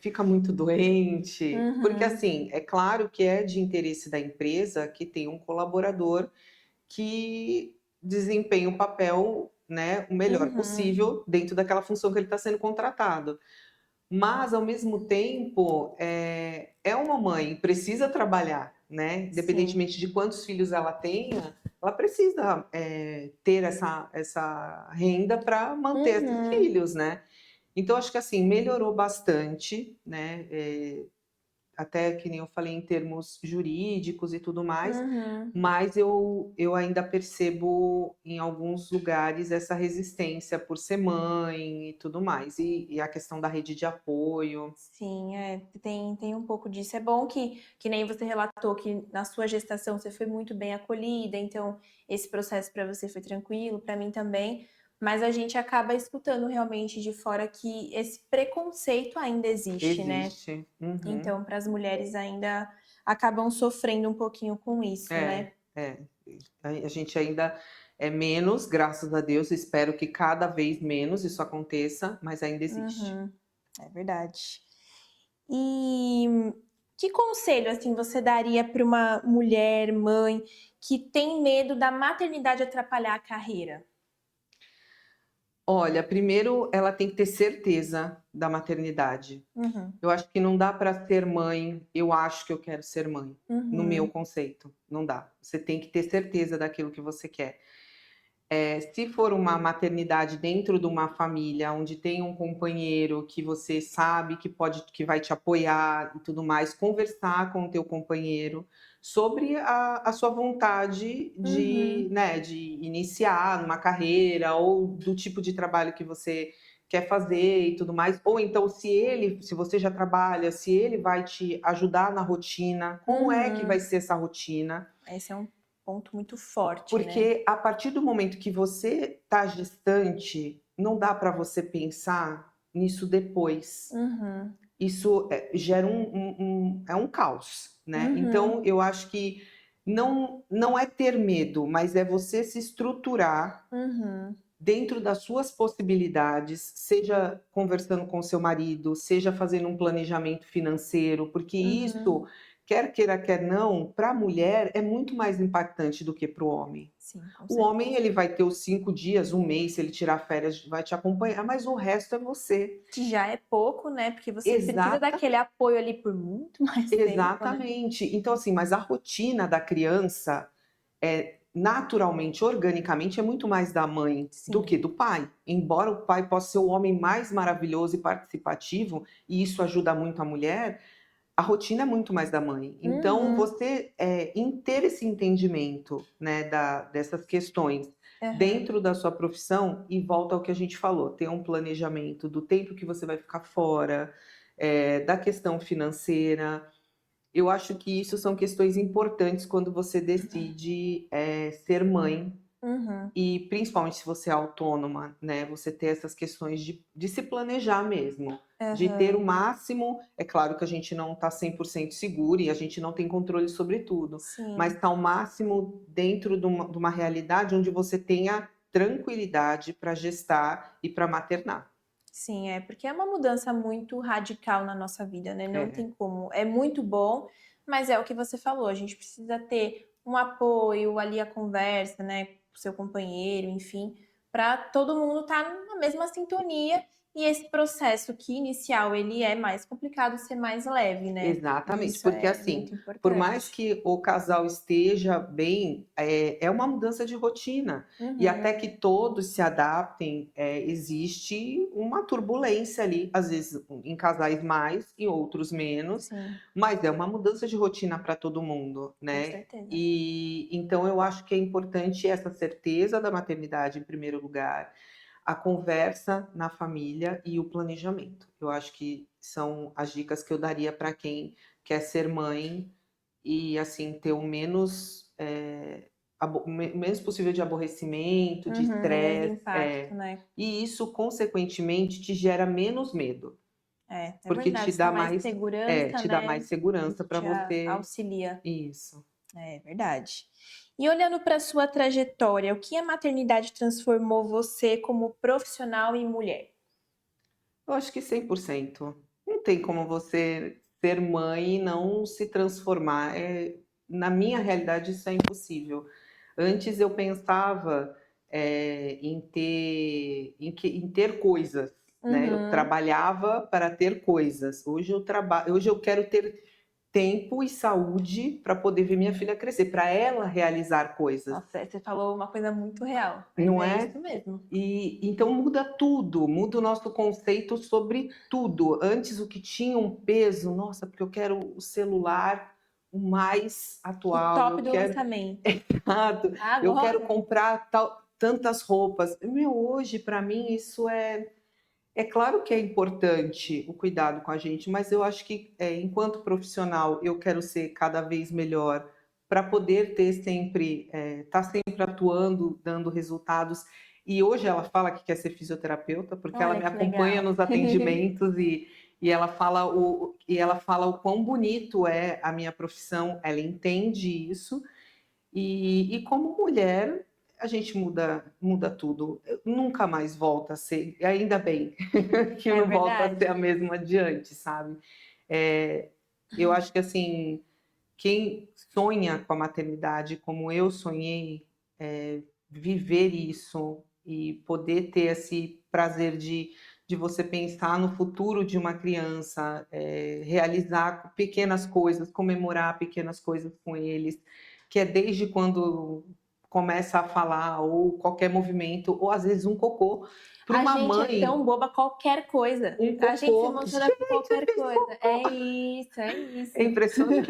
[SPEAKER 2] Fica muito doente? Porque,
[SPEAKER 1] Uhum.
[SPEAKER 2] assim, é claro que é de interesse da empresa que tem um colaborador que desempenha o papel, né, o melhor
[SPEAKER 1] Uhum.
[SPEAKER 2] possível dentro daquela função que ele está sendo contratado. Mas, ao mesmo tempo, é uma mãe, precisa trabalhar, né?
[SPEAKER 1] Sim.
[SPEAKER 2] Independentemente de quantos filhos ela tenha, ela precisa ter essa renda para manter esses
[SPEAKER 1] Uhum.
[SPEAKER 2] filhos, né? Então, acho que assim, melhorou bastante, né? até que nem eu falei em termos jurídicos e tudo mais,
[SPEAKER 1] Uhum.
[SPEAKER 2] mas eu ainda percebo em alguns lugares essa resistência por ser mãe e tudo mais, e a questão da rede de apoio.
[SPEAKER 1] Sim, tem um pouco disso. É bom que nem você relatou que na sua gestação você foi muito bem acolhida, então esse processo para você foi tranquilo, para mim também. Mas a gente acaba escutando realmente de fora que esse preconceito ainda existe, né?
[SPEAKER 2] Existe. Uhum.
[SPEAKER 1] Então, para as mulheres ainda acabam sofrendo um pouquinho com isso,
[SPEAKER 2] É,
[SPEAKER 1] né?
[SPEAKER 2] é. A gente ainda é menos, graças a Deus, espero que cada vez menos isso aconteça, mas ainda existe.
[SPEAKER 1] Uhum, é verdade. E que conselho assim você daria para uma mulher, mãe, que tem medo da maternidade atrapalhar a carreira?
[SPEAKER 2] Olha, primeiro ela tem que ter certeza da maternidade.
[SPEAKER 1] Uhum,
[SPEAKER 2] Eu acho que não dá para ser mãe, eu acho que eu quero ser mãe, no meu
[SPEAKER 1] uhum,
[SPEAKER 2] conceito, não dá. Você tem que ter certeza daquilo que você quer. Se for uma maternidade dentro de uma família onde tem um companheiro que você sabe que vai te apoiar e tudo mais, conversar com o teu companheiro sobre a sua vontade de,
[SPEAKER 1] uhum.
[SPEAKER 2] né, de iniciar numa carreira ou do tipo de trabalho que você quer fazer e tudo mais. Ou então, se você já trabalha, se ele vai te ajudar na rotina, como é que vai
[SPEAKER 1] Uhum.
[SPEAKER 2] ser essa rotina?
[SPEAKER 1] Esse é um ponto muito forte, né.
[SPEAKER 2] Porque a partir do momento que você está gestante, não dá para você pensar nisso depois.
[SPEAKER 1] Uhum,
[SPEAKER 2] Isso, gera é um caos, né. Então
[SPEAKER 1] uhum,
[SPEAKER 2] eu acho que não é ter medo, mas é você se estruturar
[SPEAKER 1] uhum,
[SPEAKER 2] dentro das suas possibilidades, seja conversando com seu marido, seja fazendo um planejamento financeiro, porque
[SPEAKER 1] uhum.
[SPEAKER 2] isso, quer queira, quer não, para a mulher é muito mais impactante do que para o homem.
[SPEAKER 1] Sim, com
[SPEAKER 2] O homem,
[SPEAKER 1] certeza.
[SPEAKER 2] ele vai ter os 5 dias, um mês, se ele tirar férias, vai te acompanhar, mas o resto é você.
[SPEAKER 1] Que já é pouco, né, porque você precisa
[SPEAKER 2] Exata
[SPEAKER 1] daquele apoio ali por muito mais tempo, né.
[SPEAKER 2] exatamente. Então, assim, mas a rotina da criança, naturalmente, organicamente, é muito mais da mãe do que
[SPEAKER 1] Sim.
[SPEAKER 2] do pai. Embora o pai possa ser o homem mais maravilhoso e participativo, e isso ajuda muito a mulher, a rotina é muito mais da mãe. Então,
[SPEAKER 1] Uhum.
[SPEAKER 2] você, em ter esse entendimento, né, dessas questões
[SPEAKER 1] Aham.
[SPEAKER 2] dentro da sua profissão, e volta ao que a gente falou, ter um planejamento do tempo que você vai ficar fora, da questão financeira. Eu acho que isso são questões importantes quando você decide, ser mãe
[SPEAKER 1] Uhum.
[SPEAKER 2] e principalmente se você é autônoma, né, você ter essas questões de se planejar mesmo, de ter o
[SPEAKER 1] Aham.
[SPEAKER 2] máximo. É claro que a gente não está 100% seguro e a gente não tem controle sobre tudo, mas
[SPEAKER 1] Sim.
[SPEAKER 2] está ao máximo dentro de uma realidade onde você tenha tranquilidade para gestar e para maternar.
[SPEAKER 1] Sim, porque é uma mudança muito radical na nossa vida, né, não
[SPEAKER 2] É,
[SPEAKER 1] tem como. É muito bom, mas é o que você falou, a gente precisa ter um apoio, ali a conversa, né, com o seu companheiro, enfim, para todo mundo estar na mesma sintonia e esse processo que inicial ele é mais complicado ser mais leve, né. E
[SPEAKER 2] exatamente,
[SPEAKER 1] isso
[SPEAKER 2] porque
[SPEAKER 1] é
[SPEAKER 2] assim,
[SPEAKER 1] muito
[SPEAKER 2] por mais
[SPEAKER 1] importante.
[SPEAKER 2] que o casal esteja bem, é uma mudança de rotina. E até
[SPEAKER 1] Uhum.
[SPEAKER 2] que todos se adaptem, existe uma turbulência ali, às vezes em casais mais, em outros menos,
[SPEAKER 1] Sim,
[SPEAKER 2] mas é uma mudança de rotina para todo mundo,
[SPEAKER 1] com
[SPEAKER 2] né.
[SPEAKER 1] certeza.
[SPEAKER 2] E então eu acho que é importante essa certeza da maternidade em primeiro lugar, a conversa na família e o planejamento. Eu acho que são as dicas que eu daria para quem quer ser mãe e, assim, ter o menos, menos possível de aborrecimento, de
[SPEAKER 1] Uhum, menos
[SPEAKER 2] estresse.
[SPEAKER 1] impacto, né.
[SPEAKER 2] E isso, consequentemente, te gera menos medo,
[SPEAKER 1] É
[SPEAKER 2] porque te
[SPEAKER 1] verdade, te dá
[SPEAKER 2] dá
[SPEAKER 1] mais
[SPEAKER 2] mais
[SPEAKER 1] segurança,
[SPEAKER 2] te dá
[SPEAKER 1] né,
[SPEAKER 2] mais segurança
[SPEAKER 1] isso
[SPEAKER 2] para
[SPEAKER 1] te
[SPEAKER 2] você.
[SPEAKER 1] auxilia.
[SPEAKER 2] Isso.
[SPEAKER 1] É verdade. E olhando para sua trajetória, o que a maternidade transformou você como profissional e mulher?
[SPEAKER 2] Eu acho que 100%. Não tem como você ser mãe e não se transformar. Na minha realidade, isso é impossível. Antes eu pensava, em ter coisas, né. Eu
[SPEAKER 1] Uhum,
[SPEAKER 2] trabalhava para ter coisas. Hoje eu quero ter. tempo e saúde para poder ver minha filha crescer, para ela realizar coisas,
[SPEAKER 1] Nossa, você falou uma coisa muito real, mas
[SPEAKER 2] não
[SPEAKER 1] é
[SPEAKER 2] é?
[SPEAKER 1] isso mesmo.
[SPEAKER 2] E então muda tudo, muda o nosso conceito sobre tudo. Antes o que tinha um peso, nossa, porque eu quero o celular o mais
[SPEAKER 1] O
[SPEAKER 2] atual,
[SPEAKER 1] top
[SPEAKER 2] eu
[SPEAKER 1] do
[SPEAKER 2] quero
[SPEAKER 1] lançamento.
[SPEAKER 2] eu quero
[SPEAKER 1] Agora,
[SPEAKER 2] comprar tantas roupas. Meu, hoje para mim isso é claro que é importante o cuidado com a gente, mas eu acho que enquanto profissional eu quero ser cada vez melhor para poder ter sempre, estar sempre atuando, dando resultados. E hoje ela fala que quer ser fisioterapeuta, porque ela
[SPEAKER 1] olha
[SPEAKER 2] me
[SPEAKER 1] que
[SPEAKER 2] acompanha
[SPEAKER 1] legal.
[SPEAKER 2] nos atendimentos e ela fala o quão bonito é a minha profissão, ela entende isso e como mulher, a gente muda tudo. Nunca mais volta a ser, ainda bem que
[SPEAKER 1] É
[SPEAKER 2] não volta a ser a
[SPEAKER 1] verdade.
[SPEAKER 2] mesma adiante, sabe? É, eu acho que assim, quem sonha com a maternidade, como eu sonhei, viver isso e poder ter esse prazer de você pensar no futuro de uma criança, realizar pequenas coisas, comemorar pequenas coisas com eles, que é desde quando começa a falar, ou qualquer movimento, ou às vezes um cocô. Para
[SPEAKER 1] A
[SPEAKER 2] uma
[SPEAKER 1] gente é
[SPEAKER 2] mãe,
[SPEAKER 1] tão boba qualquer coisa.
[SPEAKER 2] um
[SPEAKER 1] A gente se
[SPEAKER 2] cocô,
[SPEAKER 1] emociona com
[SPEAKER 2] gente,
[SPEAKER 1] qualquer
[SPEAKER 2] fez
[SPEAKER 1] coisa.
[SPEAKER 2] cocô.
[SPEAKER 1] É isso.
[SPEAKER 2] É impressionante.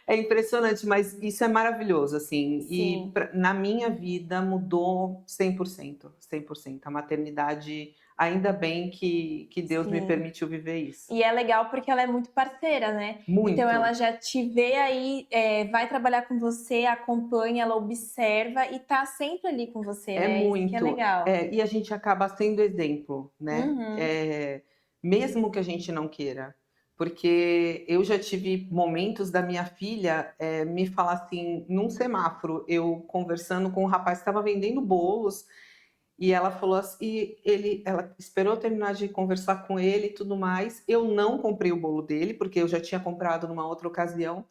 [SPEAKER 2] É impressionante, mas isso é maravilhoso, assim. E
[SPEAKER 1] Sim,
[SPEAKER 2] na minha vida mudou 100%, 100%. A maternidade, ainda bem que Deus me
[SPEAKER 1] sim.
[SPEAKER 2] permitiu viver isso.
[SPEAKER 1] E é legal porque ela é muito parceira, né? Então ela
[SPEAKER 2] Muito,
[SPEAKER 1] já te vê aí, vai trabalhar com você, acompanha, ela observa e tá sempre ali com você,
[SPEAKER 2] é
[SPEAKER 1] né? Isso que é
[SPEAKER 2] muito.
[SPEAKER 1] legal.
[SPEAKER 2] E a gente acaba sendo exemplo, né?
[SPEAKER 1] Uhum.
[SPEAKER 2] Mesmo que a gente não queira. Porque eu já tive momentos da minha filha me falar assim, num semáforo, eu conversando com um rapaz que estava vendendo bolos. E ela falou assim, ela esperou eu terminar de conversar com ele e tudo mais. Eu não comprei o bolo dele, porque eu já tinha comprado numa outra ocasião.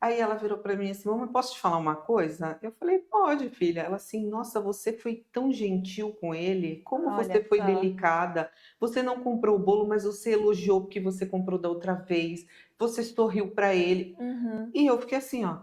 [SPEAKER 2] Aí ela virou para mim assim: "Mamãe, posso te falar uma coisa?" Eu falei: "Pode, filha." Ela assim: "Nossa, você foi tão gentil com ele, como você
[SPEAKER 1] Olha
[SPEAKER 2] foi
[SPEAKER 1] só.
[SPEAKER 2] delicada. Você não comprou o bolo, mas você elogiou porque você comprou da outra vez. Você sorriu para ele."
[SPEAKER 1] Uhum.
[SPEAKER 2] E eu fiquei assim, ó,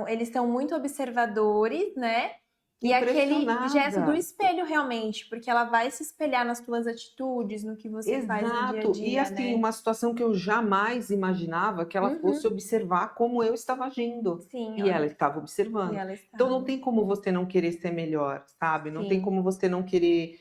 [SPEAKER 1] Eles são muito observadores, né? E aquele gesto do
[SPEAKER 2] impressionada.
[SPEAKER 1] espelho realmente, porque ela vai se espelhar nas tuas atitudes, no que você faz no dia a
[SPEAKER 2] Exato. E
[SPEAKER 1] dia,
[SPEAKER 2] assim,
[SPEAKER 1] né?
[SPEAKER 2] uma situação que eu jamais imaginava que ela fosse
[SPEAKER 1] Uhum.
[SPEAKER 2] observar como eu estava agindo.
[SPEAKER 1] Sim,
[SPEAKER 2] E ela
[SPEAKER 1] olha.
[SPEAKER 2] estava
[SPEAKER 1] E
[SPEAKER 2] observando.
[SPEAKER 1] ela
[SPEAKER 2] Então não
[SPEAKER 1] estava.
[SPEAKER 2] tem como você não querer ser melhor, sabe? Não tem
[SPEAKER 1] Sim.
[SPEAKER 2] como você não querer.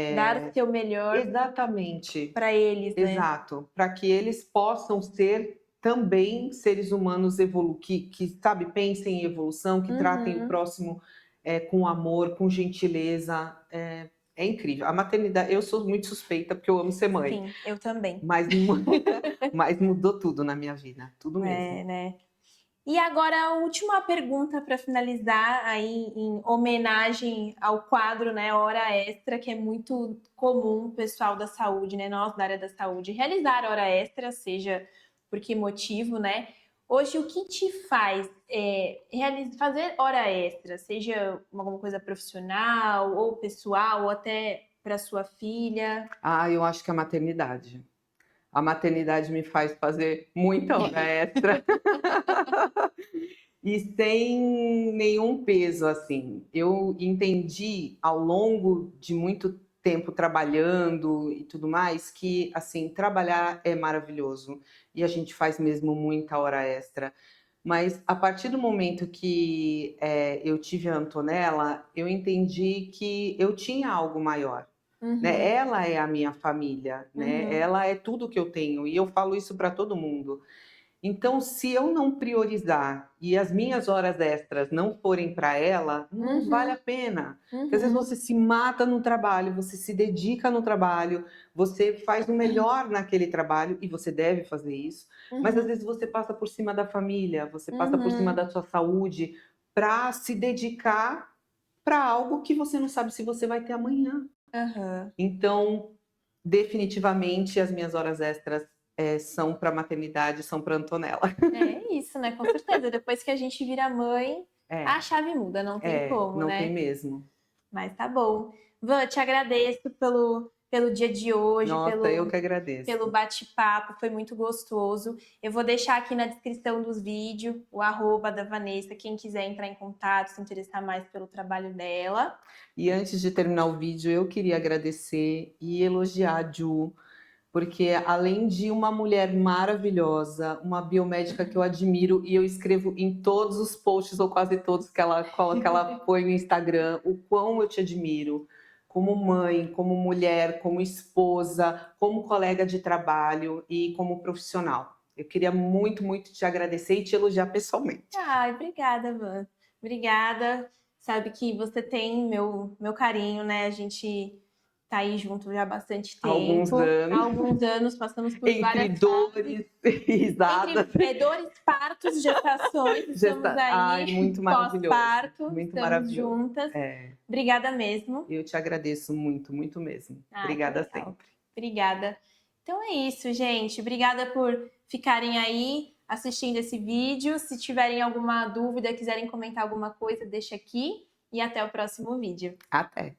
[SPEAKER 1] Dar o seu melhor
[SPEAKER 2] Exatamente,
[SPEAKER 1] para eles, né?
[SPEAKER 2] exato. Para que eles possam ser também seres humanos que, sabe, pensem em evolução, que tratem o
[SPEAKER 1] Uhum.
[SPEAKER 2] próximo com amor, com gentileza. É incrível. A maternidade, eu sou muito suspeita porque eu amo ser mãe.
[SPEAKER 1] Sim, eu também.
[SPEAKER 2] Mas, mas mudou tudo na minha vida, tudo
[SPEAKER 1] É,
[SPEAKER 2] mesmo.
[SPEAKER 1] né? E agora a última pergunta para finalizar aí em homenagem ao quadro, né, Hora Extra, que é muito comum o pessoal da saúde, né, nós da área da saúde, realizar hora extra, seja por que motivo, né? Hoje, o que te faz fazer hora extra, seja alguma coisa profissional ou pessoal, ou até para sua filha?
[SPEAKER 2] Ah, eu acho que a maternidade. A maternidade me faz fazer muita hora extra e sem nenhum peso, assim. Eu entendi ao longo de muito tempo trabalhando e tudo mais que, assim, trabalhar é maravilhoso e a gente faz mesmo muita hora extra. Mas a partir do momento que eu tive a Antonella, eu entendi que eu tinha algo maior, né?
[SPEAKER 1] Uhum,
[SPEAKER 2] Ela é a minha família, né?
[SPEAKER 1] uhum,
[SPEAKER 2] Ela é tudo que eu tenho e eu falo isso para todo mundo. Então, se eu não priorizar e as minhas horas extras não forem para ela, não vale a
[SPEAKER 1] uhum,
[SPEAKER 2] pena. Porque às vezes
[SPEAKER 1] uhum,
[SPEAKER 2] você se mata no trabalho, você se dedica no trabalho, você faz o melhor naquele trabalho e você deve fazer isso. Mas às
[SPEAKER 1] uhum,
[SPEAKER 2] vezes você passa por cima da família, você passa por cima
[SPEAKER 1] uhum,
[SPEAKER 2] da sua saúde para se dedicar para algo que você não sabe se você vai ter amanhã.
[SPEAKER 1] aham.
[SPEAKER 2] Então, definitivamente, as minhas horas extras são para maternidade, são para Antonella.
[SPEAKER 1] É isso, né? Com certeza. Depois que a gente vira mãe, a
[SPEAKER 2] É,
[SPEAKER 1] chave muda, não tem como,
[SPEAKER 2] não tem
[SPEAKER 1] né?
[SPEAKER 2] mesmo.
[SPEAKER 1] Mas tá bom. Van, te agradeço pelo dia de hoje,
[SPEAKER 2] Nossa, eu que agradeço.
[SPEAKER 1] pelo bate-papo, foi muito gostoso. Eu vou deixar aqui na descrição dos vídeos o @ da Vanessa, quem quiser entrar em contato, se interessar mais pelo trabalho dela.
[SPEAKER 2] E antes de terminar o vídeo, eu queria agradecer e elogiar a Ju, porque além de uma mulher maravilhosa, uma biomédica que eu admiro e eu escrevo em todos os posts, ou quase todos, que ela põe no Instagram, o quão eu te admiro, como mãe, como mulher, como esposa, como colega de trabalho e como profissional. Eu queria muito, muito te agradecer e te elogiar pessoalmente.
[SPEAKER 1] Ai, obrigada, Van. Obrigada. Sabe que você tem meu carinho, né? A gente tá aí junto já há bastante
[SPEAKER 2] Há alguns
[SPEAKER 1] tempo.
[SPEAKER 2] anos,
[SPEAKER 1] Há alguns anos, passamos por
[SPEAKER 2] entre
[SPEAKER 1] várias fases.
[SPEAKER 2] dores e risadas.
[SPEAKER 1] Entre dores, partos, gestações, estamos
[SPEAKER 2] Ai,
[SPEAKER 1] aí
[SPEAKER 2] muito maravilhoso.
[SPEAKER 1] pós-parto,
[SPEAKER 2] Muito
[SPEAKER 1] estamos
[SPEAKER 2] maravilhoso.
[SPEAKER 1] juntas.
[SPEAKER 2] É,
[SPEAKER 1] Obrigada mesmo.
[SPEAKER 2] eu te agradeço muito, muito mesmo.
[SPEAKER 1] Ah, que
[SPEAKER 2] Obrigada
[SPEAKER 1] legal.
[SPEAKER 2] sempre.
[SPEAKER 1] Obrigada. Então é isso, gente. Obrigada por ficarem aí assistindo esse vídeo. Se tiverem alguma dúvida, quiserem comentar alguma coisa, deixa aqui. E até o próximo vídeo.
[SPEAKER 2] Até!